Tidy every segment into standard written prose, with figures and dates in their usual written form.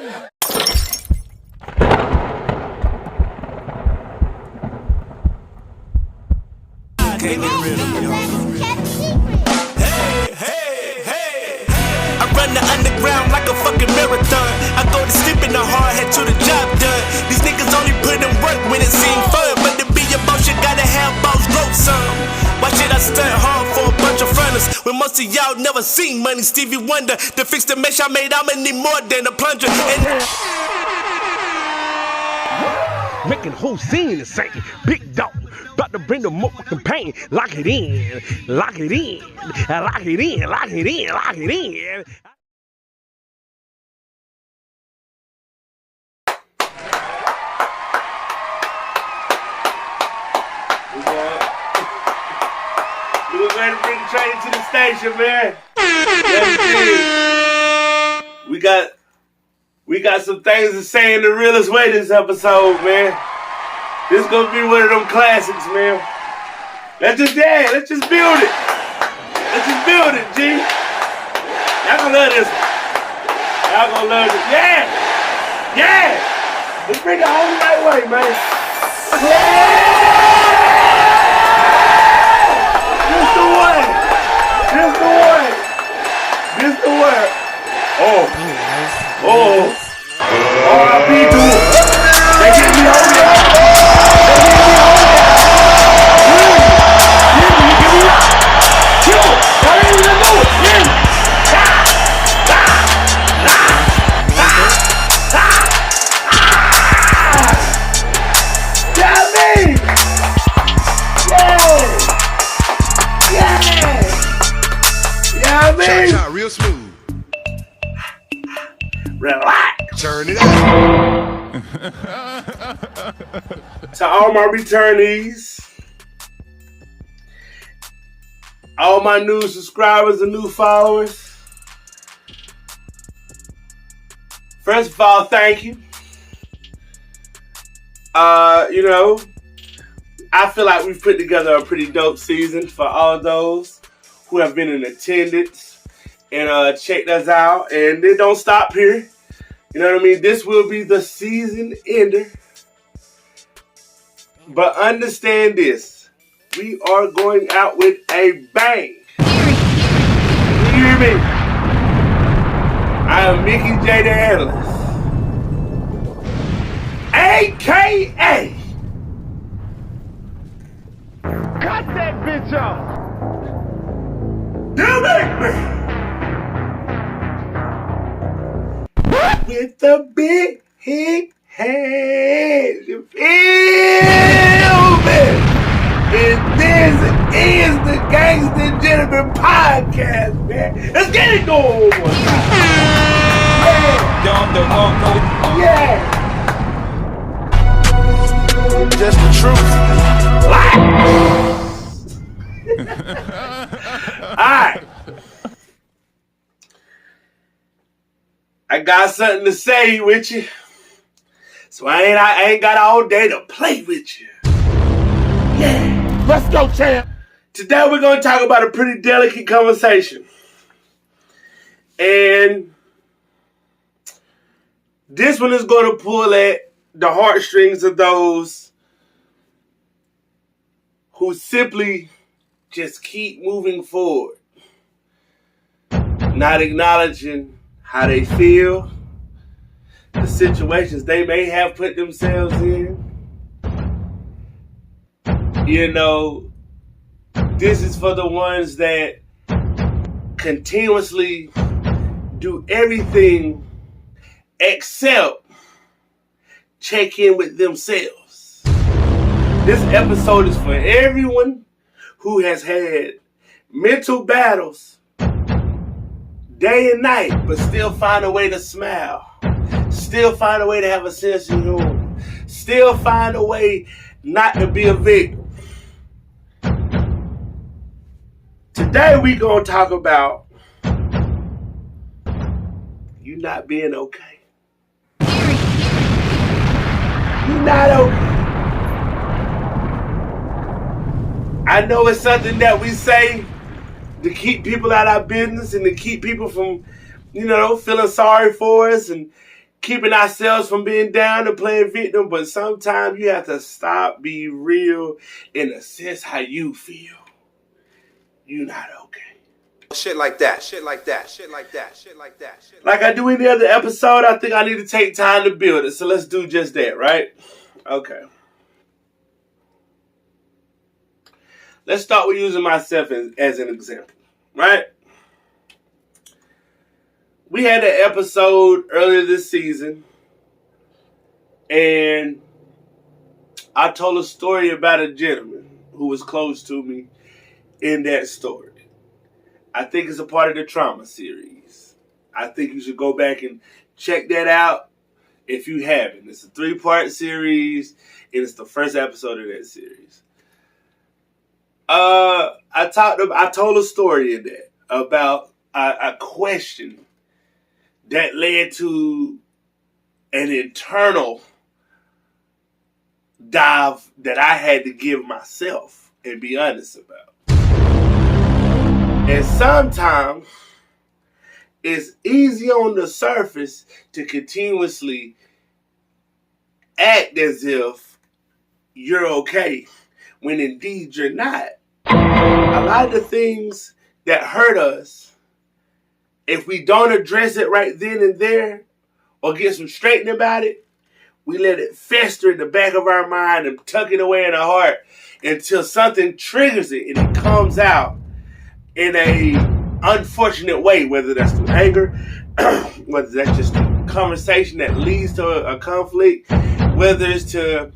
Can't get rid of me. I run the underground like a fucking marathon. I go to sleep in the hard head to the job done. These niggas only put in work when it seem fun. But to be a boss, you gotta have boss growth some. Why should I stunt hard for a bunch of fronters when most of y'all never seen money? Stevie Wonder, to fix the mesh I made, I'ma need more than a plunger. And making whole scene is sinking. Big dog, about to bring the motherfucking pain. Lock it in, lock it in, lock it in, lock it in, lock it in. We're going to bring the train to the station, man. We got some things to say in the realest way this episode, man. This is gonna be one of them classics, man. Let's just build it. Let's just build it, G. Y'all gonna love this one. Y'all gonna love it. Yeah. Let's bring it all the right way, man. This the one. Oh. R.I.P. to it. They get me on there. Give me up. Kill it. I ain't even know it. Turns out real smooth. Relax. Turn it up. To all my returnees, all my new subscribers and new followers, first of all, thank you. I feel like we've put together a pretty dope season for all those who have been in attendance and checked us out. And it don't stop here. You know what I mean? This will be the season ender. But understand this. We are going out with a bang. You hear me? I am Mickey J. the Analyst. A.K.A. Cut that bitch off. Do it, man. With the big hands, you feel me? And this is the Gangsta Gentleman Podcast, man. Let's get it going one more time. Yeah. Just the truth. Alright. I got something to say with you. So I ain't got all day to play with you. Yeah. Let's go, champ. Today we're going to talk about a pretty delicate conversation. And this one is going to pull at the heartstrings of those who simply just keep moving forward, not acknowledging how they feel, the situations they may have put themselves in. This is for the ones that continuously do everything except check in with themselves. This episode is for everyone who has had mental battles day and night, but still find a way to smile, still find a way to have a sense of humor, still find a way not to be a victim. Today we gonna talk about you not being okay. You not okay. I know it's something that we say to keep people out of our business and to keep people from, feeling sorry for us and keeping ourselves from being down and playing victim, but sometimes you have to stop, be real, and assess how you feel. You're not okay. Shit like that. Shit like that. Shit like that. Shit like that. Shit Like I do any other episode, I think I need to take time to build it. So let's do just that, right? Okay. Let's start with using myself as an example, right? We had an episode earlier this season, and I told a story about a gentleman who was close to me in that story. I think it's a part of the trauma series. I think you should go back and check that out if you haven't. It's a 3-part series, and it's the first episode of that series. I told a story in that about a question that led to an internal dive that I had to give myself and be honest about. And sometimes it's easy on the surface to continuously act as if you're okay when indeed you're not. A lot of the things that hurt us, if we don't address it right then and there or get some straightening about it, we let it fester in the back of our mind and tuck it away in our heart until something triggers it and it comes out in a unfortunate way, whether that's through anger, whether that's just a conversation that leads to a conflict, whether it's to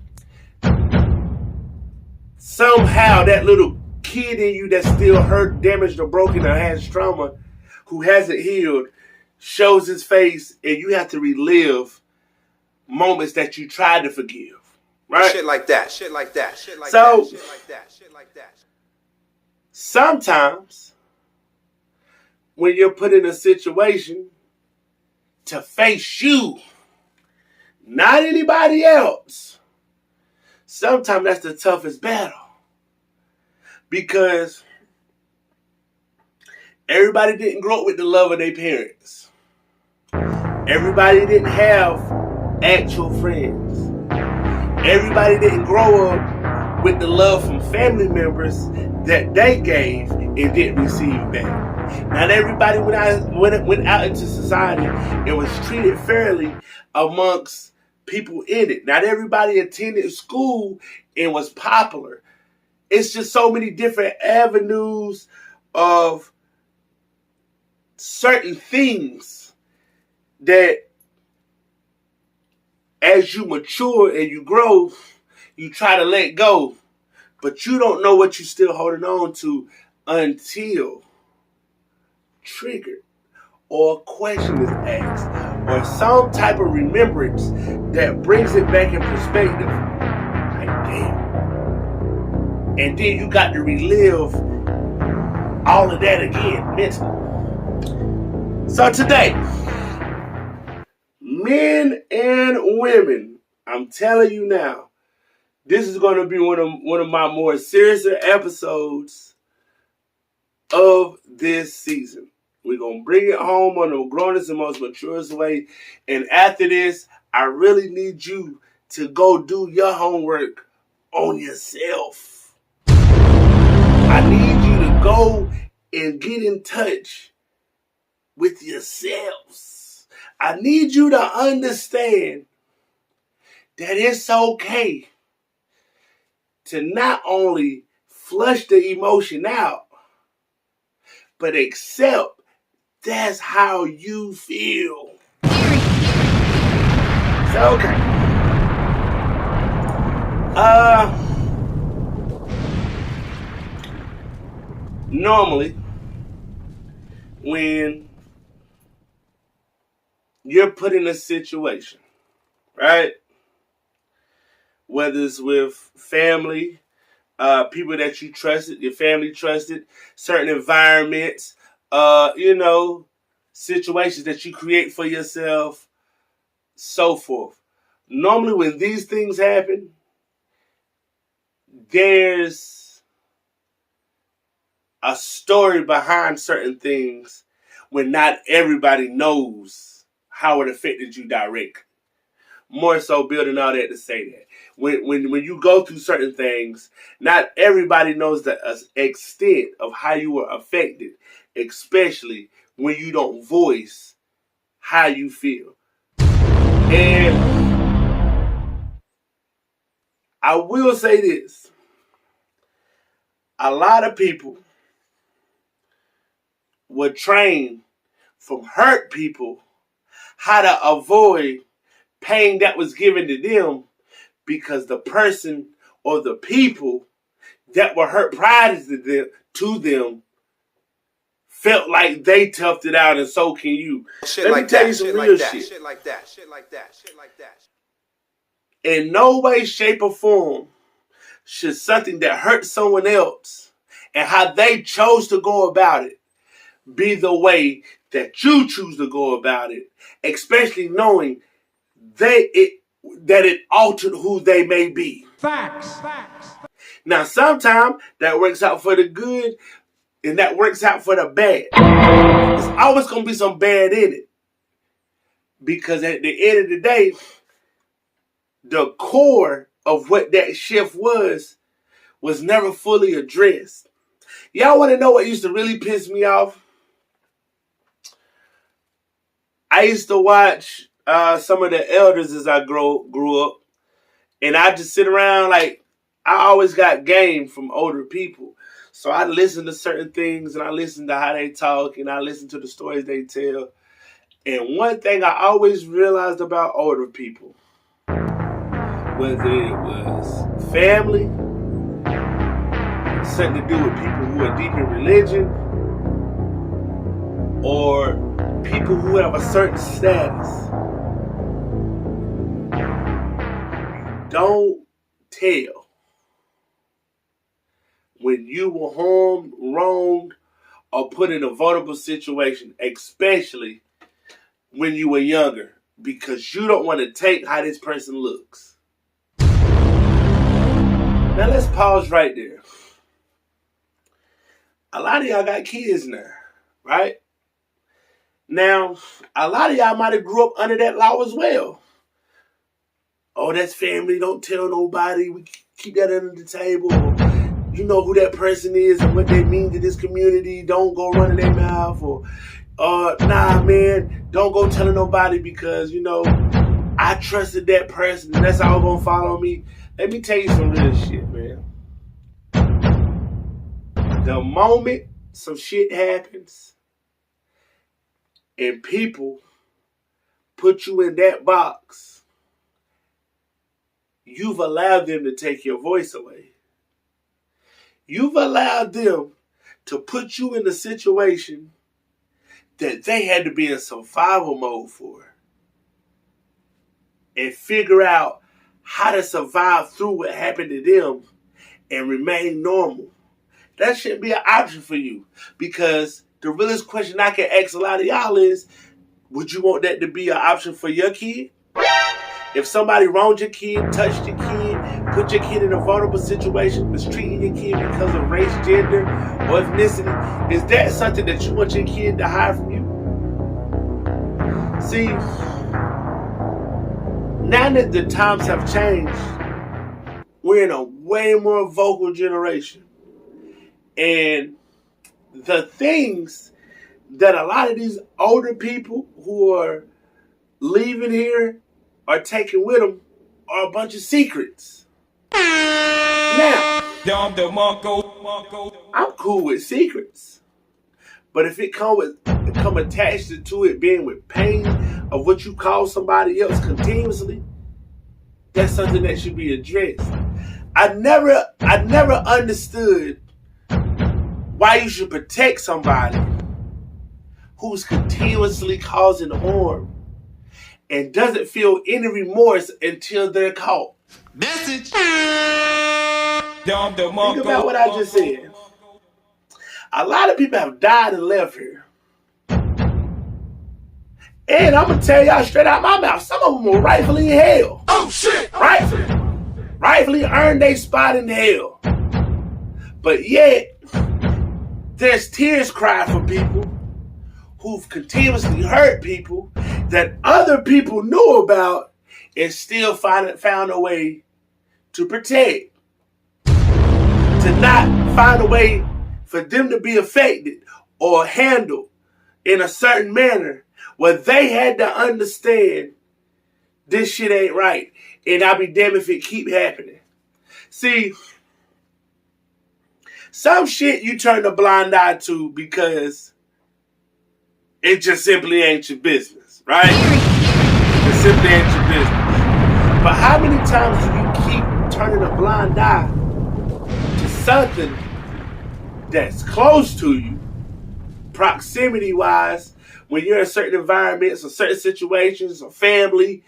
somehow that little kid in you that's still hurt, damaged, or broken, or has trauma, who hasn't healed, shows his face, and you have to relive moments that you tried to forgive. Right? Shit like that. Shit like that. Shit like So, that. Shit like that. Shit like that. Sometimes, when you're put in a situation to face you, not anybody else, sometimes that's the toughest battle. Because everybody didn't grow up with the love of their parents. Everybody didn't have actual friends. Everybody didn't grow up with the love from family members that they gave and didn't receive back. Not everybody went out into society and was treated fairly amongst people in it. Not everybody attended school and was popular. It's just so many different avenues of certain things that as you mature and you grow, you try to let go, but you don't know what you're still holding on to until triggered or a question is asked or some type of remembrance that brings it back in perspective. Like, damn. And then you got to relive all of that again mentally. So today, men and women, I'm telling you now, this is going to be one of my more serious episodes of this season. We're going to bring it home on the grownest and most maturest way. And after this, I really need you to go do your homework on yourself. I need you to go and get in touch with yourselves. I need you to understand that it's okay to not only flush the emotion out, but accept that's how you feel. So, okay. Normally, when you're put in a situation, right? Whether it's with family, people that you trusted, your family trusted, certain environments, situations that you create for yourself, so forth. Normally when these things happen, there's a story behind certain things when not everybody knows how it affected you directly. More so building all that to say that. When you go through certain things, not everybody knows the extent of how you were affected, especially when you don't voice how you feel. And I will say this. A lot of people were trained from hurt people how to avoid pain that was given to them because the person or the people that were hurt prior to them felt like they toughed it out, and so can you. Let me tell you some real shit. Shit like that. Shit like that. Shit like that. In no way, shape, or form should something that hurt someone else and how they chose to go about it be the way that you choose to go about it, especially knowing that it altered who they may be. Facts. Now, sometimes that works out for the good and that works out for the bad. There's always going to be some bad in it. Because at the end of the day, the core of what that shift was never fully addressed. Y'all want to know what used to really piss me off? I used to watch some of the elders as I grew up. And I just sit around like, I always got game from older people. So I listen to certain things and I listen to how they talk and I listen to the stories they tell. And one thing I always realized about older people, whether it was family, something to do with people who are deep in religion, or people who have a certain status, don't tell when you were harmed, wronged, or put in a vulnerable situation, especially when you were younger, because you don't want to take how this person looks. Now let's pause right there. A lot of y'all got kids now, right? Now, a lot of y'all might have grew up under that law as well. Oh, that's family, don't tell nobody, we keep that under the table. You know who that person is and what they mean to this community, don't go running their mouth. Or, nah, man, don't go telling nobody because, you know, I trusted that person and that's all gonna follow me. Let me tell you some real shit, man. The moment some shit happens and people put you in that box, you've allowed them to take your voice away. You've allowed them to put you in a situation that they had to be in survival mode for and figure out how to survive through what happened to them and remain normal. That shouldn't be an option for you, because the realest question I can ask a lot of y'all is, would you want that to be an option for your kid? If somebody wronged your kid, touched your kid, put your kid in a vulnerable situation, mistreating your kid because of race, gender, or ethnicity, is that something that you want your kid to hide from you? See, now that the times have changed, we're in a way more vocal generation. And the things that a lot of these older people who are leaving here are taking with them are a bunch of secrets. Now, I'm cool with secrets, but if it come attached to it being with pain of what you call somebody else continuously, that's something that should be addressed. I never understood why you should protect somebody who's continuously causing harm and doesn't feel any remorse until they're caught. Message. Think about what I just said. A lot of people have died and left here. And I'm going to tell y'all straight out my mouth, some of them were rightfully in hell. Oh shit. Rightfully earned their spot in hell. But yet, there's tears cried for people who've continuously hurt people that other people knew about and still found a way to protect. To not find a way for them to be affected or handled in a certain manner where they had to understand this shit ain't right. And I'll be damned if it keep happening. See, some shit you turn a blind eye to because it just simply ain't your business, right? It simply ain't your business. But how many times do you keep turning a blind eye to something that's close to you, proximity-wise, when you're in certain environments or certain situations or family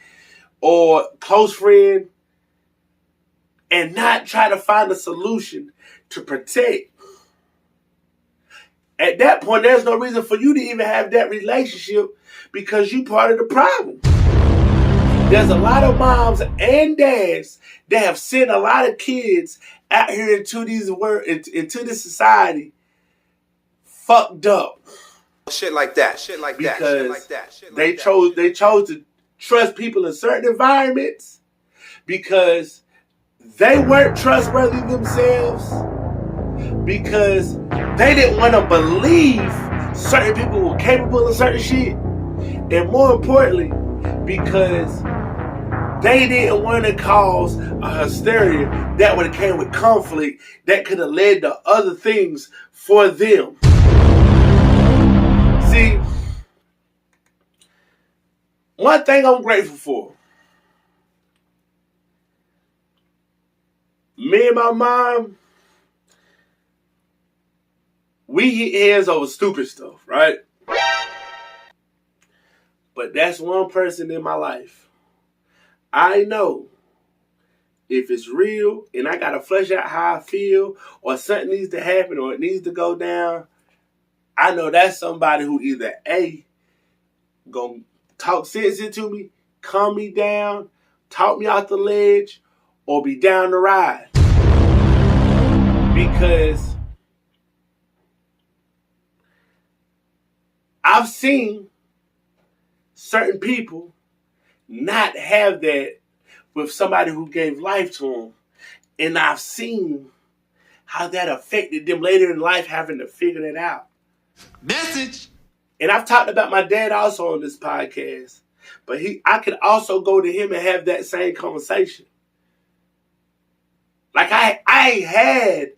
or close friend, and not try to find a solution to protect? At that point, there's no reason for you to even have that relationship because you part of the problem. There's a lot of moms and dads that have sent a lot of kids out here into this society fucked up. Shit like that. Shit like that. Because Shit like that. Shit they like chose they chose to trust people in certain environments because they weren't trustworthy themselves, because they didn't want to believe certain people were capable of certain shit, and more importantly, because they didn't want to cause a hysteria that would have came with conflict that could have led to other things for them. See, one thing I'm grateful for, me and my mom, we hit heads over stupid stuff, right? But that's one person in my life I know if it's real and I gotta flesh out how I feel or something needs to happen or it needs to go down, I know that's somebody who either A, gonna talk sense into me, calm me down, talk me off the ledge, or be down the ride. Because I've seen certain people not have that with somebody who gave life to them. And I've seen how that affected them later in life having to figure that out. Message. And I've talked about my dad also on this podcast. But I could also go to him and have that same conversation. Like I had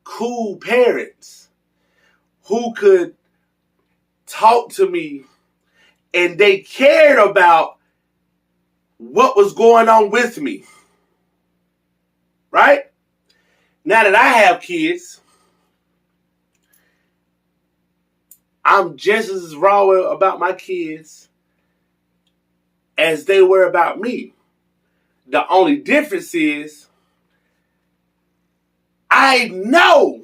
cool parents who could talk to me and they cared about what was going on with me. Right? Now that I have kids, I'm just as raw about my kids as they were about me. The only difference is I know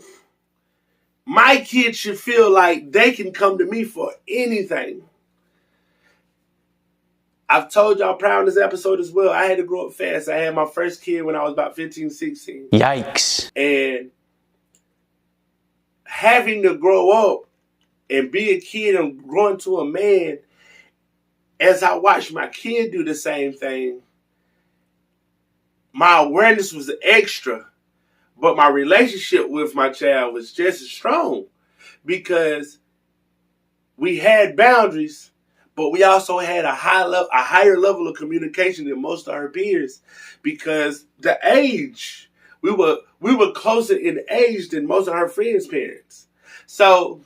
my kids should feel like they can come to me for anything. I've told y'all prior in this episode as well, I had to grow up fast. I had my first kid when I was about 15, 16. Yikes. And having to grow up and be a kid and grow into a man, as I watched my kid do the same thing, my awareness was extra, but my relationship with my child was just as strong because we had boundaries, but we also had a higher level of communication than most of our peers because the age, we were closer in age than most of our friends' parents. So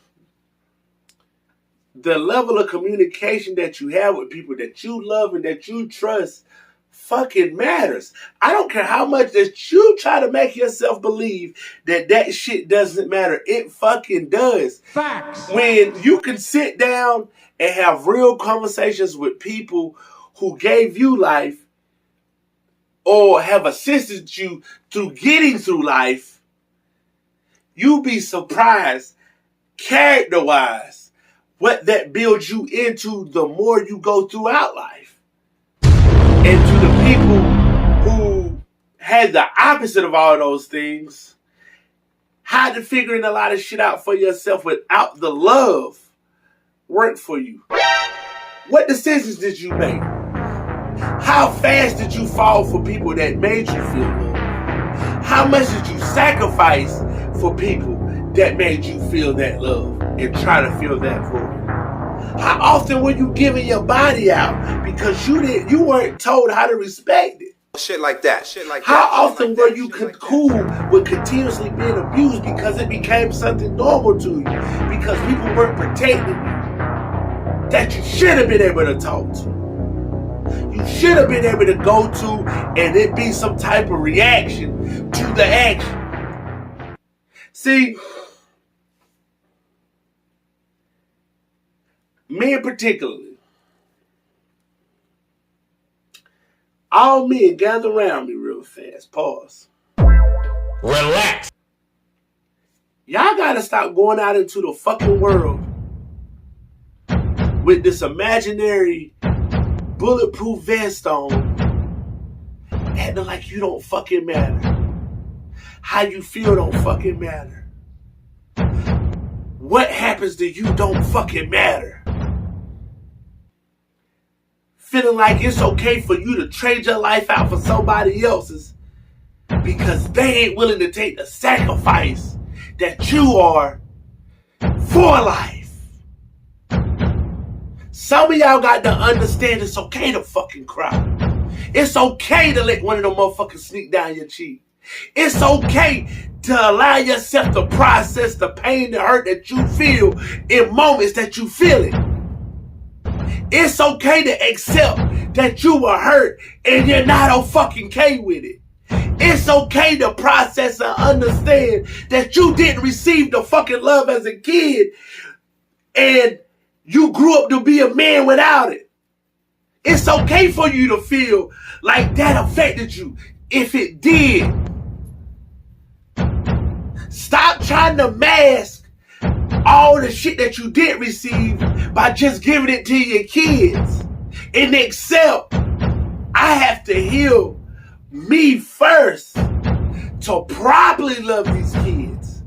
the level of communication that you have with people that you love and that you trust fucking matters. I don't care how much that you try to make yourself believe that shit doesn't matter. It fucking does. Facts. When you can sit down and have real conversations with people who gave you life or have assisted you through getting through life, you'll be surprised, character-wise, what that builds you into the more you go throughout life. And to the people who had the opposite of all those things, had to figuring a lot of shit out for yourself without the love work for you. What decisions did you make? How fast did you fall for people that made you feel love? How much did you sacrifice for people that made you feel that love and try to fill that void? How often were you giving your body out because you weren't told how to respect it? Shit like that. Shit like that. How often were you cool with continuously being abused because it became something normal to you? Because people weren't protecting you that you should have been able to talk to. You should have been able to go to and it be some type of reaction to the action. See, men particularly, all men gather around me real fast. Pause. Relax. Y'all gotta stop going out into the fucking world with this imaginary bulletproof vest on, acting like you don't fucking matter. How you feel don't fucking matter. What happens to you don't fucking matter. Feeling like it's okay for you to trade your life out for somebody else's because they ain't willing to take the sacrifice that you are for life. Some of y'all got to understand it's okay to fucking cry. It's okay to let one of them motherfuckers sneak down your cheek. It's okay to allow yourself to process the pain, the hurt that you feel in moments that you feel it. It's okay to accept that you were hurt and you're not fucking okay with it. It's okay to process and understand that you didn't receive the fucking love as a kid and you grew up to be a man without it. It's okay for you to feel like that affected you. If it did, stop trying to mask all the shit that you did receive by just giving it to your kids. And accept, I have to heal me first to properly love these kids.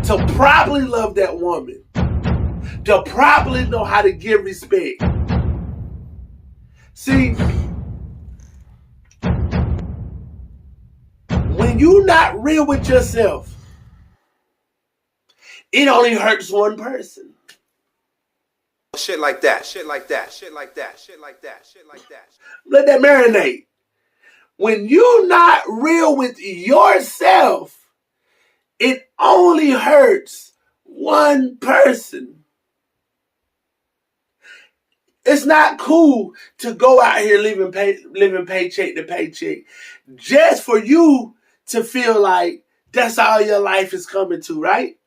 To properly love that woman. To properly know how to give respect. See, when you're not real with yourself, it only hurts one person. Shit like that. Shit like that. Shit like that. Shit like that. Shit like that. Let that marinate. When you're not real with yourself, it only hurts one person. It's not cool to go out here living paycheck to paycheck just for you to feel like that's all your life is coming to, right?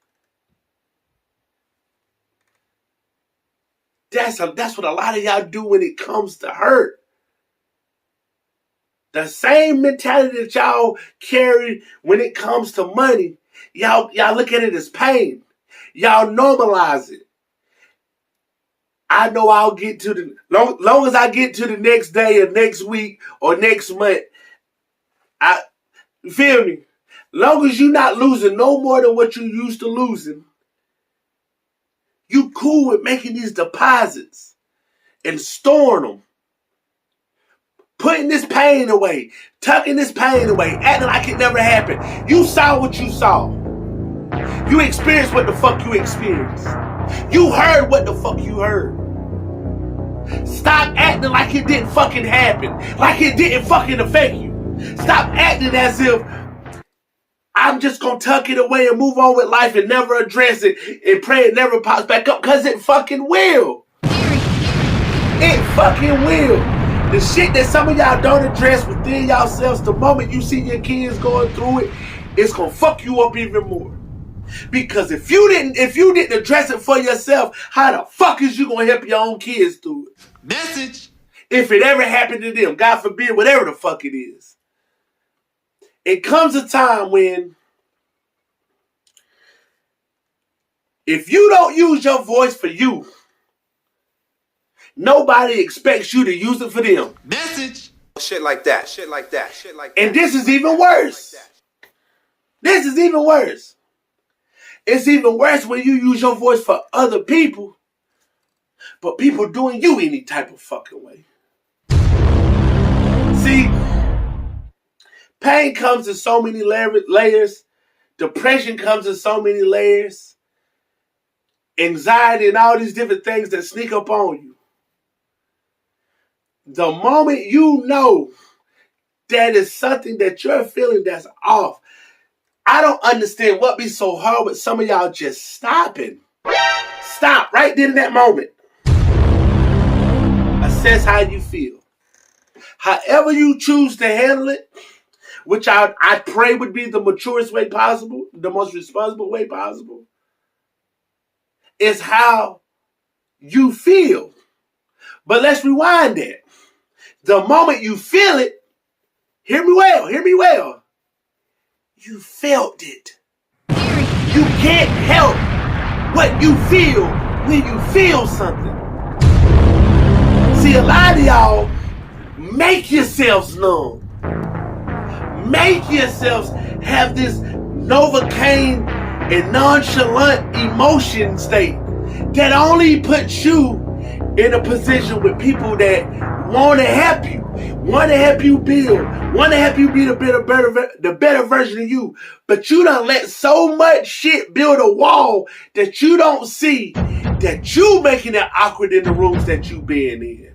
That's what a lot of y'all do when it comes to hurt. The same mentality that y'all carry when it comes to money, y'all look at it as pain. Y'all normalize it. I know I'll get to the long as I get to the next day or next week or next month. You feel me? Long as you're not losing no more than what you used to losing, you cool with making these deposits and storing them. Putting this pain away, tucking this pain away, acting like it never happened. You saw what you saw. You experienced what the fuck you experienced. You heard what the fuck you heard. Stop acting like it didn't fucking happen. Like it didn't fucking affect you. Stop acting as if I'm just gonna tuck it away and move on with life and never address it and pray it never pops back up, because it fucking will. It fucking will. The shit that some of y'all don't address within yourselves, the moment you see your kids going through it, it's gonna fuck you up even more. Because if you didn't address it for yourself, how the fuck is you gonna help your own kids through it? Message. If it ever happened to them, God forbid, whatever the fuck it is. It comes a time when if you don't use your voice for you, nobody expects you to use it for them. Message. Shit like that. Shit like that. Shit like that. And this is even worse. This is even worse. It's even worse when you use your voice for other people, but people doing you any type of fucking way. See, pain comes in so many layers. Depression comes in so many layers. Anxiety and all these different things that sneak up on you. The moment you know that is something that you're feeling that's off, I don't understand what be so hard with some of y'all just stopping. Stop right then in that moment. Assess how you feel. However you choose to handle it, which I pray would be the maturest way possible, the most responsible way possible, is how you feel. But let's rewind that. The moment you feel it, hear me well, you felt it. You can't help what you feel when you feel something. See, a lot of y'all make yourselves numb. Make yourselves have this Novocaine and nonchalant emotion state that only puts you in a position with people that want to help you build, want to help you be the better version of you. But you done let so much shit build a wall that you don't see that you making it awkward in the rooms that you been in.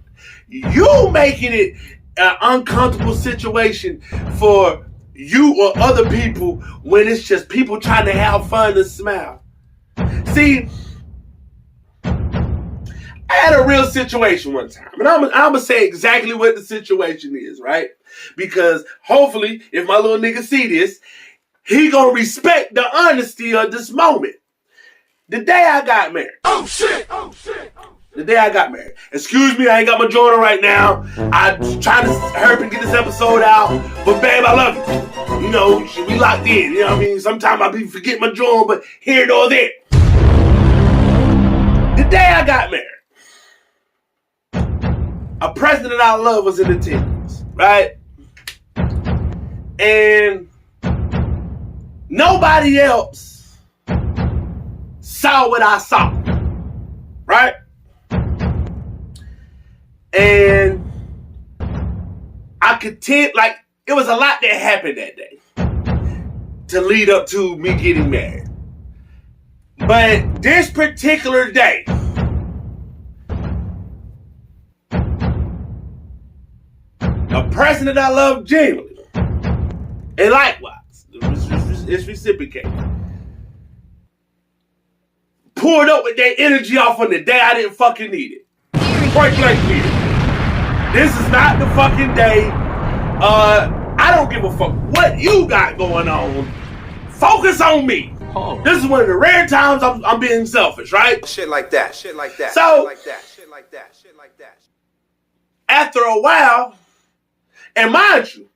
You making it an uncomfortable situation for you or other people when it's just people trying to have fun and smile. See, I had a real situation one time, and I'm gonna say exactly what the situation is, right? Because hopefully, if my little nigga see this, he gonna respect the honesty of this moment. The day I got married. Oh shit! The day I got married. Excuse me, I ain't got my joint on right now. I'm trying to hurry and get this episode out, but babe, I love you. You know, we locked in. You know what I mean? Sometimes I be forgetting my joint, but here nor there. The day I got married, a president I love was in attendance, right? And nobody else saw what I saw, right? And I could like, it was a lot that happened that day to lead up to me getting married. But this particular day, a person that I love genuinely, and likewise, it's reciprocated, poured up with their energy off on the day I didn't fucking need it. Point blank period. This is not the fucking day. I don't give a fuck what you got going on. Focus on me. Oh. This is one of the rare times I'm being selfish, right? Shit like that. So, shit like that. After a while, and mind you,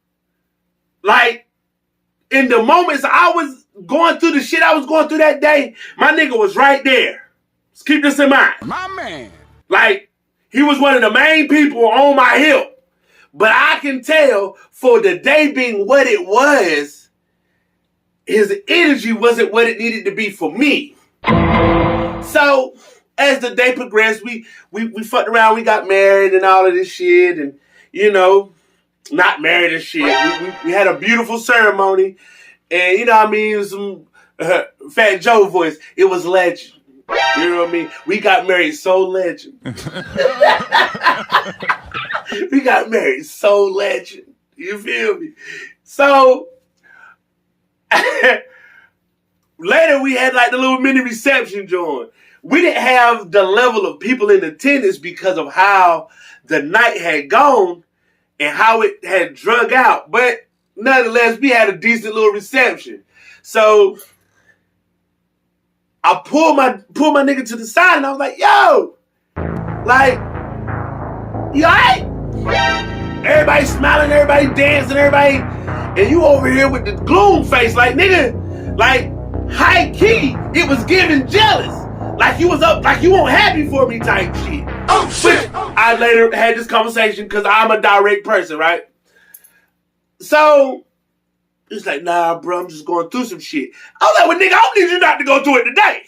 like, in the moments I was going through the shit I was going through that day, my nigga was right there. Let's keep this in mind. My man. Like, he was one of the main people on my hip. But I can tell for the day being what it was, his energy wasn't what it needed to be for me. So, as the day progressed, we fucked around, we got married and all of this shit, and, you know, not married and shit. We had a beautiful ceremony, and, you know what I mean, it was some Fat Joe voice. It was legend. You know what I mean? We got married so legend. We got married so legend. You feel me? So, later we had like the little mini reception joint. We didn't have the level of people in attendance because of how the night had gone and how it had drug out. But nonetheless, we had a decent little reception. So I pulled my nigga to the side and I was like, yo, like, you alright? Everybody smiling, everybody dancing, everybody, and you over here with the gloom face, like, nigga, like, high key, it was giving jealous. Like you was up, like you weren't happy for me type shit. Oh shit! I later had this conversation because I'm a direct person, right? So, it's like, nah, bro, I'm just going through some shit. I was like, well, nigga, I don't need you not to go through it today.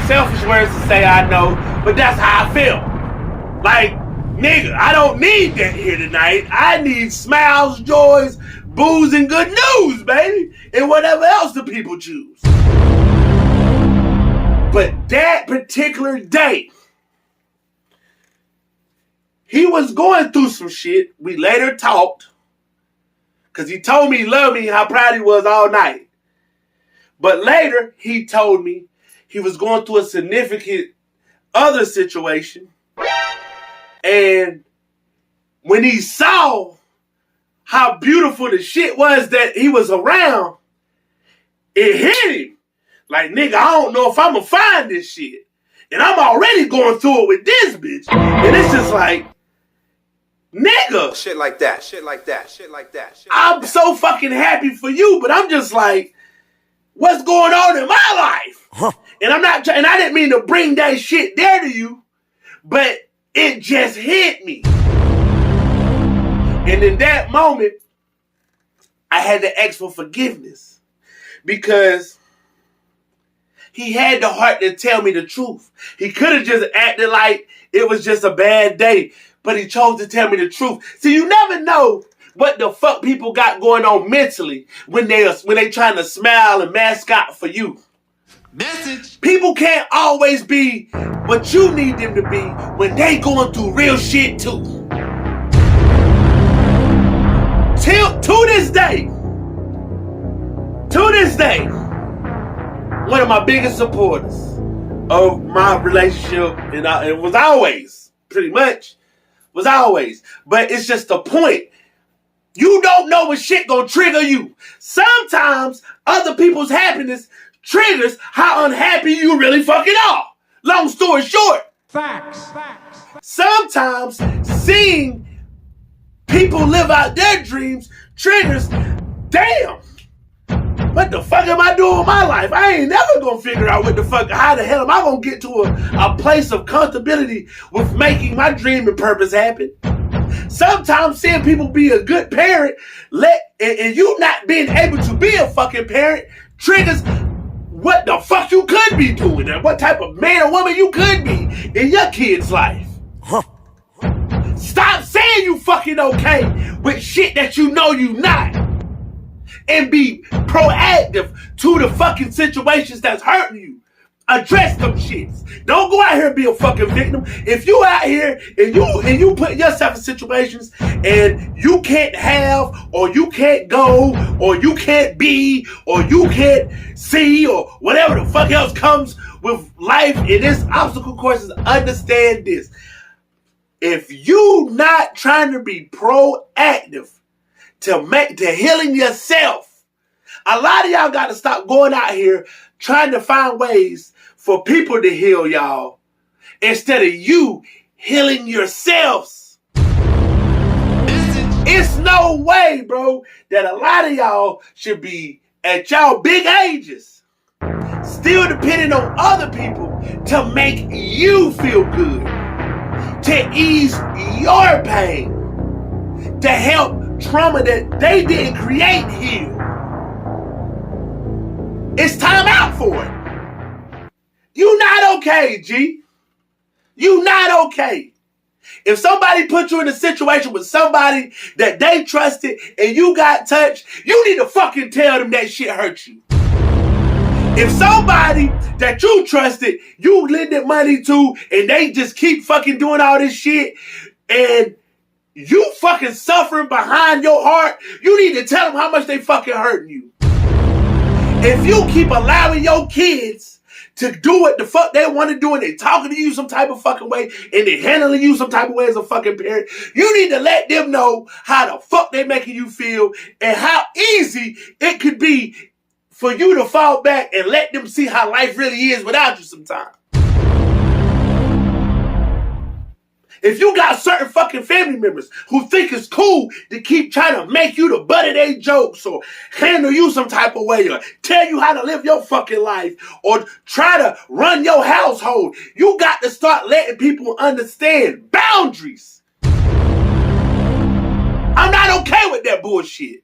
Selfish words to say, I know, But that's how I felt. Like, nigga, I don't need that here tonight. I need smiles, joys, booze, and good news, baby. And whatever else the people choose. But that particular day, he was going through some shit. We later talked. Because he told me he loved me and how proud he was all night. But later, he told me he was going through a significant other situation. And when he saw how beautiful the shit was that he was around, it hit him. Like, nigga, I don't know if I'm going to find this shit. And I'm already going through it with this bitch. And it's just like, nigga. Shit like that, shit like that, shit like that. Shit like I'm that. so fucking happy for you, but I'm just like, what's going on in my life? Huh. And and I didn't mean to bring that shit there to you, but it just hit me. And in that moment, I had to ask for forgiveness because he had the heart to tell me the truth. He could have just acted like it was just a bad day, but he chose to tell me the truth. See, you never know what the fuck people got going on mentally when they trying to smile and mascot for you. Message. People can't always be what you need them to be when they going through real shit too. To this day, one of my biggest supporters of my relationship, and it was always, pretty much, was always. But it's just the point. You don't know what shit gonna trigger you. Sometimes other people's happiness triggers how unhappy you really fucking are. Long story short. Facts. Sometimes seeing people live out their dreams triggers, damn, what the fuck am I doing with my life? I ain't never gonna figure out how the hell am I gonna get to a place of comfortability with making my dream and purpose happen. Sometimes seeing people be a good parent, and you not being able to be a fucking parent triggers what the fuck you could be doing and what type of man or woman you could be in your kid's life. Stop saying you fucking okay with shit that you know you not. And be proactive to the fucking situations that's hurting you. Address them shits. Don't go out here and be a fucking victim. If you out here and you put yourself in situations and you can't have, or you can't go, or you can't be, or you can't see, or whatever the fuck else comes with life in this obstacle courses, understand this. If you not trying to be proactive to healing yourself, a lot of y'all got to stop going out here trying to find ways for people to heal y'all instead of you healing yourselves. It's no way, bro, that a lot of y'all should be at y'all big ages still depending on other people to make you feel good, to ease your pain, to help trauma that they didn't create heal. It's time out for it. You not okay, G. You not okay. If somebody put you in a situation with somebody that they trusted and you got touched, you need to fucking tell them that shit hurt you. If somebody that you trusted, you lended money to, and they just keep fucking doing all this shit, and you fucking suffering behind your heart, you need to tell them how much they fucking hurting you. If you keep allowing your kids to do what the fuck they want to do, and they talking to you some type of fucking way, and they handling you some type of way as a fucking parent, you need to let them know how the fuck they making you feel and how easy it could be for you to fall back and let them see how life really is without you sometimes. If you got certain fucking family members who think it's cool to keep trying to make you the butt of their jokes, or handle you some type of way, or tell you how to live your fucking life, or try to run your household, you got to start letting people understand boundaries. I'm not okay with that bullshit.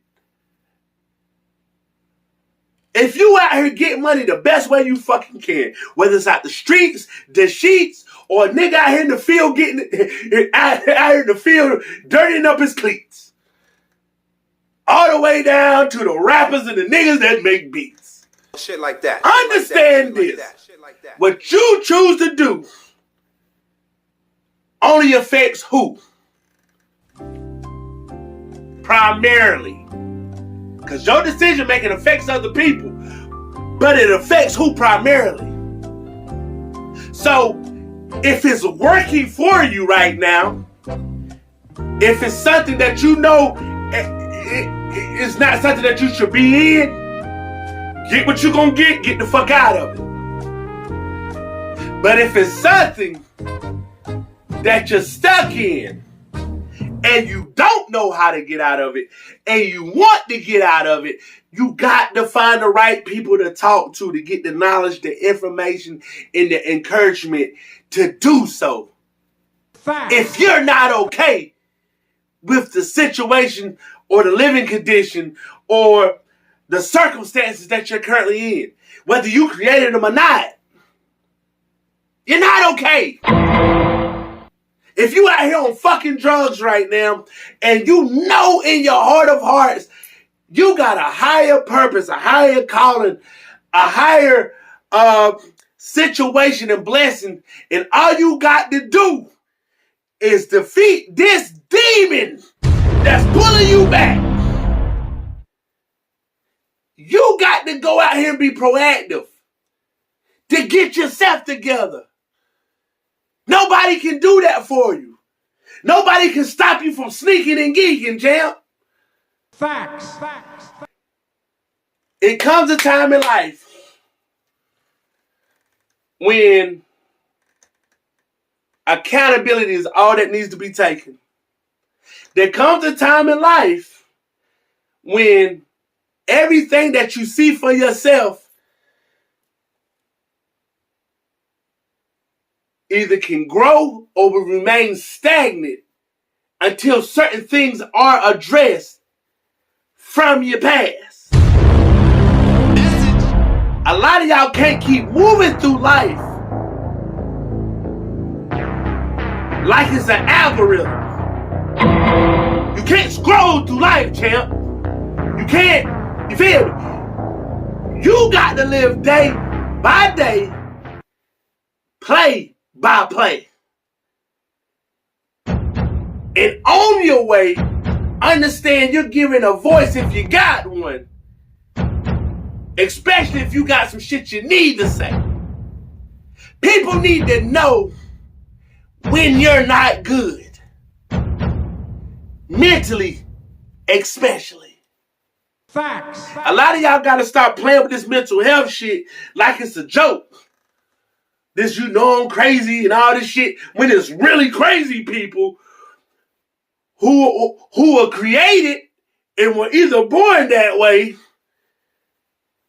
If you out here getting money the best way you fucking can, whether it's out the streets, the sheets, or a nigga out here in the field out here in the field dirtying up his cleats. All the way down to the rappers and the niggas that make beats. Shit like that. Understand this. Shit like that. What you choose to do only affects who? Primarily. Because your decision making affects other people, but it affects who primarily. So, if it's working for you right now, if it's something that you know it's not something that you should be in, get what you gonna get the fuck out of it. But if it's something that you're stuck in, and you don't know how to get out of it, and you want to get out of it, you got to find the right people to talk to get the knowledge, the information, and the encouragement to do so. Fact. If you're not okay with the situation or the living condition or the circumstances that you're currently in, whether you created them or not, you're not okay. If you out here on fucking drugs right now, and you know in your heart of hearts, you got a higher purpose, a higher calling, a higher situation and blessing, and all you got to do is defeat this demon that's pulling you back. You got to go out here and be proactive to get yourself together. Nobody can do that for you. Nobody can stop you from sneaking and geeking, champ. Facts. It comes a time in life when accountability is all that needs to be taken. There comes a time in life when everything that you see for yourself either can grow or will remain stagnant until certain things are addressed from your past. A lot of y'all can't keep moving through life like it's an algorithm. You can't scroll through life, champ. You can't. You feel me? You got to live day by day, play by play. And on your way, understand you're giving a voice if you got one. Especially if you got some shit you need to say. People need to know when you're not good. Mentally, especially. Facts. A lot of y'all gotta stop playing with this mental health shit like it's a joke. This you know I'm crazy and all this shit, when it's really crazy people who were created and were either born that way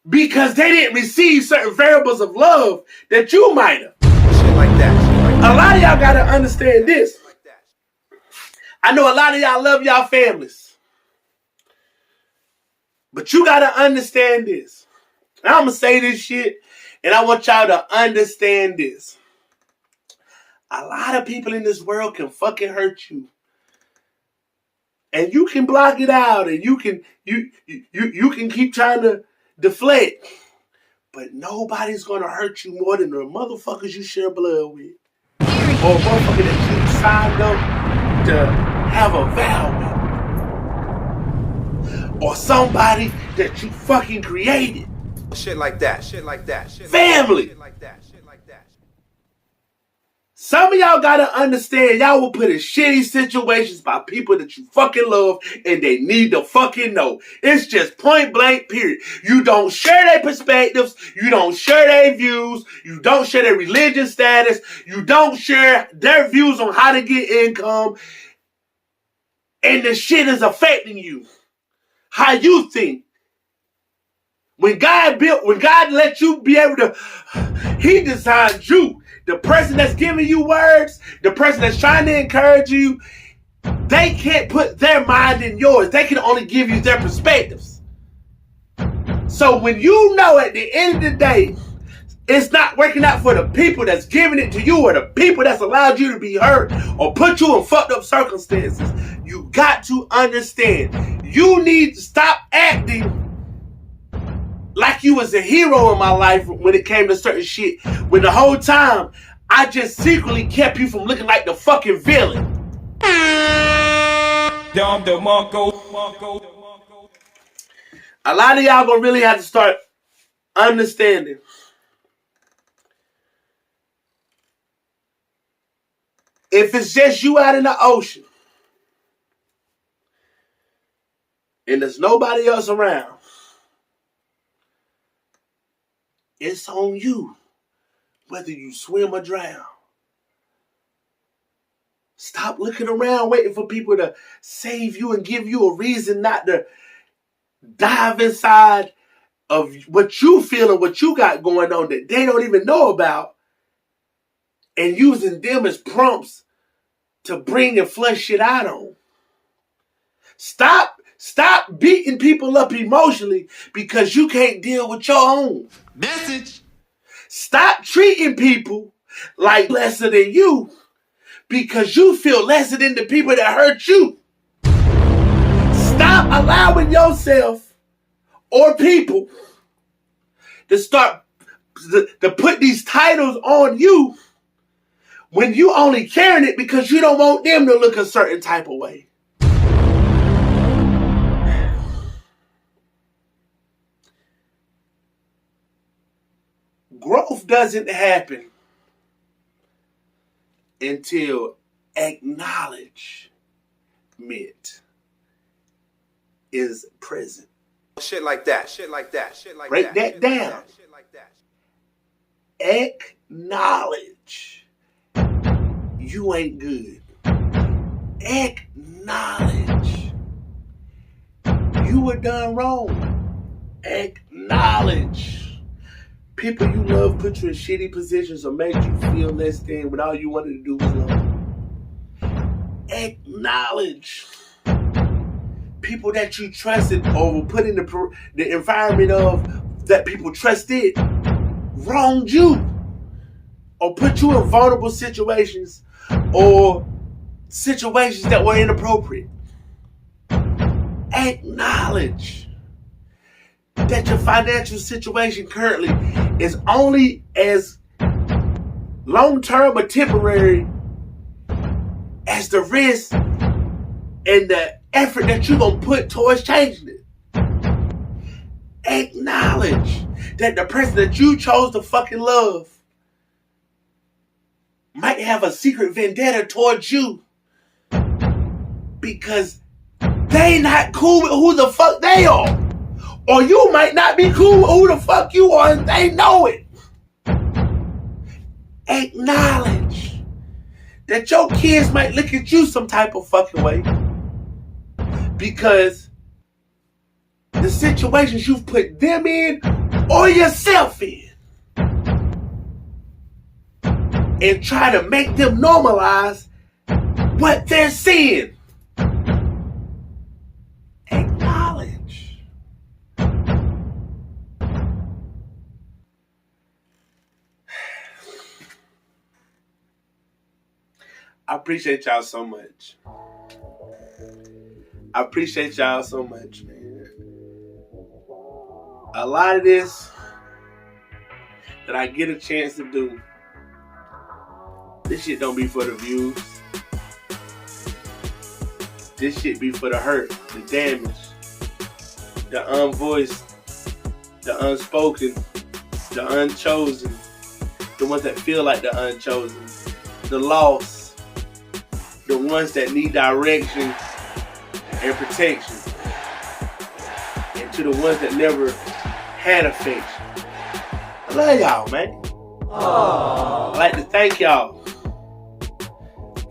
because they didn't receive certain variables of love that you might have. Shit like that. A lot of y'all gotta understand this. I know a lot of y'all love y'all families, but you gotta understand this. And I'm gonna say this shit, and I want y'all to understand this. A lot of people in this world can fucking hurt you. And you can block it out, and you can keep trying to deflect. But nobody's gonna hurt you more than the motherfuckers you share blood with. Or a motherfucker that you signed up to have a vow with. Or somebody that you fucking created. Shit like that. Family. Shit like that. Some of y'all gotta understand y'all will put in shitty situations by people that you fucking love and they need to fucking know. It's just point blank period. You don't share their perspectives. You don't share their views. You don't share their religious status. You don't share their views on how to get income. And the shit is affecting you. How you think. When God let you be able to, He designed you. The person that's giving you words, the person that's trying to encourage you, they can't put their mind in yours. They can only give you their perspectives. So when you know at the end of the day, it's not working out for the people that's giving it to you or the people that's allowed you to be hurt or put you in fucked up circumstances, you got to understand. You need to stop acting like you was a hero in my life when it came to certain shit. When the whole time, I just secretly kept you from looking like the fucking villain. A lot of y'all gonna really have to start understanding. If it's just you out in the ocean and there's nobody else around, it's on you whether you swim or drown. Stop looking around waiting for people to save you and give you a reason not to dive inside of what you feel and what you got going on that they don't even know about, and using them as prompts to bring and flush shit out on. Stop beating people up emotionally because you can't deal with your own. Message. Stop treating people like lesser than you because you feel lesser than the people that hurt you. Stop allowing yourself or people to start to put these titles on you when you only carrying it because you don't want them to look a certain type of way. Growth doesn't happen until acknowledgement is present. Shit like that. Shit like that. Shit like Break that. that down. Shit like that. Acknowledge you ain't good. Acknowledge you were done wrong. Acknowledge people you love put you in shitty positions or made you feel less than when all you wanted to do was love. Acknowledge people that you trusted or were put in the environment of that people trusted wronged you or put you in vulnerable situations or situations that were inappropriate. Acknowledge that your financial situation currently is only as long-term or temporary as the risk and the effort that you're going to put towards changing it. Acknowledge that the person that you chose to fucking love might have a secret vendetta towards you because they not cool with who the fuck they are. Or you might not be cool with who the fuck you are and they know it. Acknowledge that your kids might look at you some type of fucking way because the situations you've put them in or yourself in, and try to make them normalize what they're seeing. Acknowledge. I appreciate y'all so much. I appreciate y'all so much, man. A lot of this that I get a chance to do, this shit don't be for the views. This shit be for the hurt, the damage, the unvoiced, the unspoken, the unchosen, the ones that feel like the unchosen, the lost, the ones that need direction and protection, and to the ones that never had affection. I love y'all, man. Aww. I'd like to thank y'all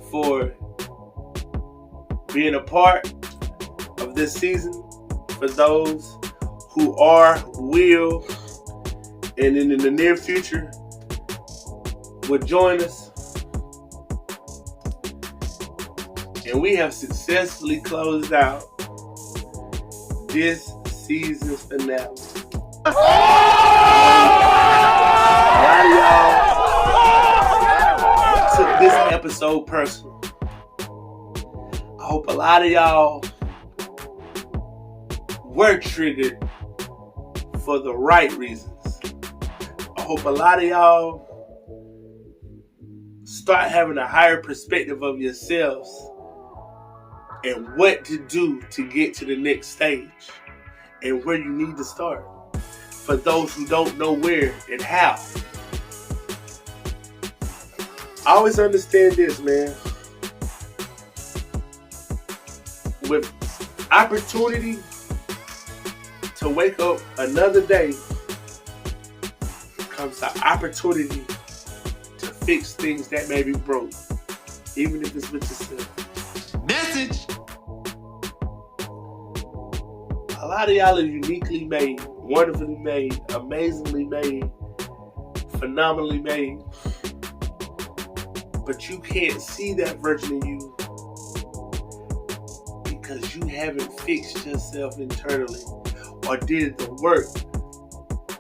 for being a part of this season. For those who are, will, and in the near future will join us. And we have successfully closed out this season's finale. All right? episode personal. I hope a lot of y'all were triggered for the right reasons. I hope a lot of y'all start having a higher perspective of yourselves and what to do to get to the next stage and where you need to start. For those who don't know where and how. I always understand this, man. With opportunity to wake up another day comes the opportunity to fix things that may be broke, even if it's with yourself. Message. A lot of y'all are uniquely made, wonderfully made, amazingly made, phenomenally made. But you can't see that version of you because you haven't fixed yourself internally or did the work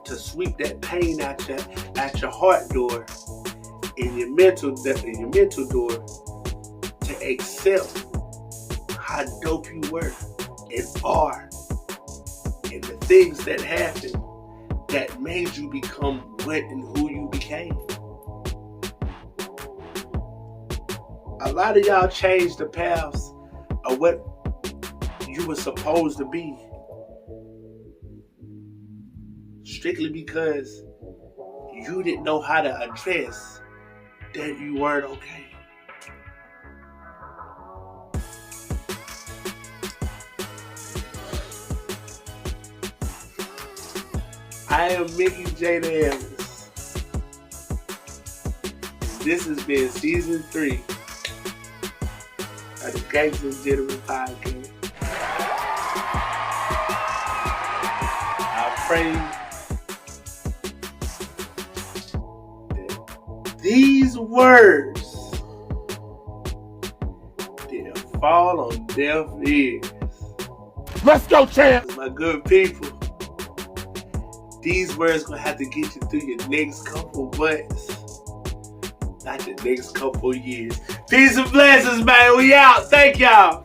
to sweep that pain at your heart door and your mental door to accept how dope you were and are and the things that happened that made you become what and who you became. A lot of y'all changed the paths of what you were supposed to be strictly because you didn't know how to address that you weren't okay. I am Mickey J. Davis. This has been season 3 of the Gangsta and Gentleman Podcast. I pray that these words didn't fall on deaf ears. Let's go, champ. My good people, these words gonna have to get you through your next couple months, not your next couple years. Peace and blessings, man. We out. Thank y'all.